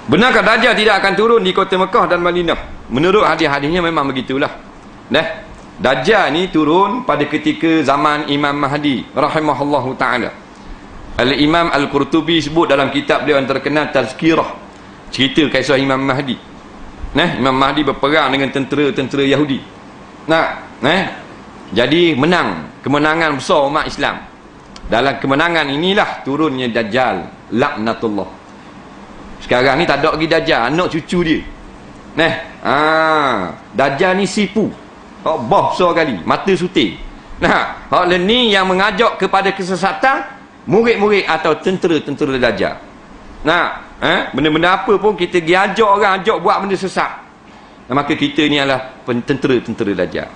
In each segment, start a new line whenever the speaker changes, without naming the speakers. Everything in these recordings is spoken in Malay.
Benarkah Dajjal tidak akan turun di kota Mekah dan Madinah? Menurut hadis-hadisnya memang begitulah. Dajjal ni turun pada ketika zaman Imam Mahdi rahimahullahu ta'ala. Al-Imam Al-Qurtubi sebut dalam kitab dia yang terkenal Tazkirah, cerita kisah Imam Mahdi. Imam Mahdi berperang dengan tentera-tentera Yahudi. Jadi kemenangan besar umat Islam. Dalam kemenangan inilah turunnya Dajjal laknatullah. Sekarang ni tak ada lagi Dajjal, anak cucu dia. Dajjal ni sipu. Bah besar kali, mata sutir. Hak ni yang mengajak kepada kesesatan murid-murid atau tentera-tentera Dajjal. Benda-benda apa pun kita pergi ajak orang, ajak buat benda sesat. Maka kita ni adalah tentera-tentera Dajjal.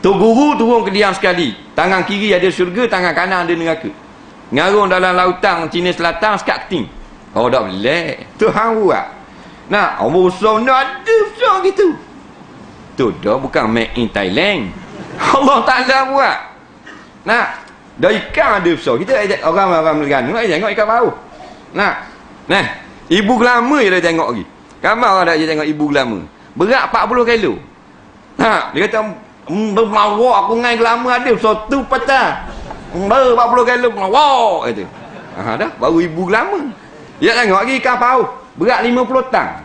Tok Guru turun ke diam sekali. Tangan kiri ada syurga, tangan kanan ada neraka. Ngarung dalam lautan Cina Selatan sekat keting. Oh, tak boleh. Tuhan buat. Umur besar ni ada besar gitu. Tu dah bukan made in Thailand. Allah Ta'ala buat. Dah ikan ada besar. Kita orang-orang Melangganu tengok ikan baru. Ibu gelama je dah tengok lagi. Ramai orang dah tengok ibu gelama. Berat 40 kilo. Dia kata bermawak aku ngai gelama ada besar tu patah. 40 kilo. Wow kata. Dah baru ibu gelama. Dia tengok lagi ikan paus berat 50 tang.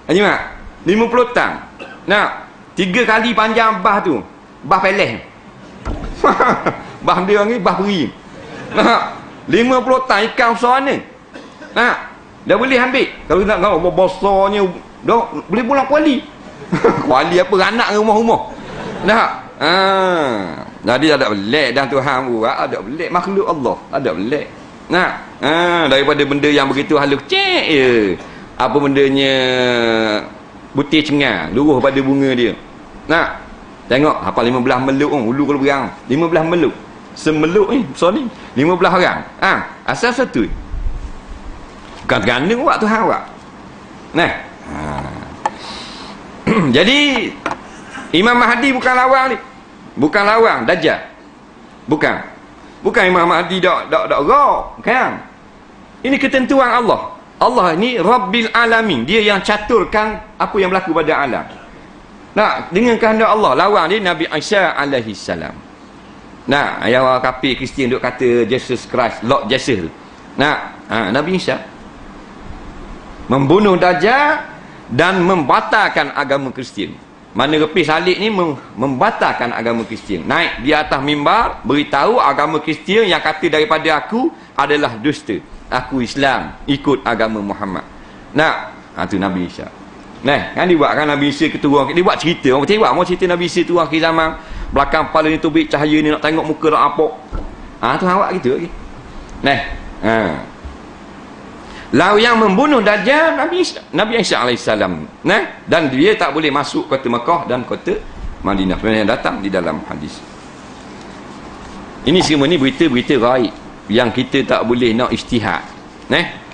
Mak 50 tang. 3 kali panjang bah tu. Bah peles. Bah dia ni bah peri. 50 tang ikan besar ni. Dah boleh ambil. Kalau nak kau besarnya dah boleh pulang kuali. Kuali apa anak rumah-rumah. Jadi tak boleh dah Tuhan buat, ada boleh makhluk Allah, ada boleh. Daripada benda yang begitu halus kecil je. Apa bendanya butir cengar luruh pada bunga dia. Tengok apa 15 meluk ulu kalau berang 15 meluk. Semeluk ni besar ni 15 orang. Asal satu. Bukan gandeng buat Tuhan buat. Jadi Imam Mahdi bukan lawang ni. Bukan lawang Dajjal. Bukan Imam Mahdi dak rak, kan? Ini ketentuan Allah. Allah ni Rabbil Alamin. Dia yang caturkan apa yang berlaku pada alam. Dengan kehendak Allah, lawan dia Nabi Isa alaihi salam. Yang orang kafir Kristian duk kata Jesus Christ, Lord Jesus. Nabi Isa membunuh Dajjal dan membatalkan agama Kristian. Mana repis salib ni membatalkan agama Kristian. Naik di atas mimbar beritahu agama Kristian yang kata daripada aku adalah dusta. Aku Islam, ikut agama Muhammad. Tu Nabi Isa. Kan dibuatkan Nabi Isa keturun. Dia buat cerita. Orang tengok mau cerita Nabi Isa turun akhir zaman. Belakang kepala ni tubik cahaya ni nak tengok muka nak apa. Tu awak gitu lagi. Lalu yang membunuh Dajjal Nabi Isa alaihissalam. Dan dia tak boleh masuk kota Mekah dan kota Madinah. Sebenarnya yang datang di dalam hadis. Ini semua ni berita-berita gaib yang kita tak boleh nak ijtihad.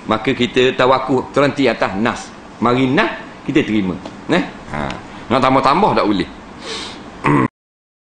Maka kita tawakuf terhenti atas nas. Mari nas kita terima. Nak tambah-tambah tak boleh.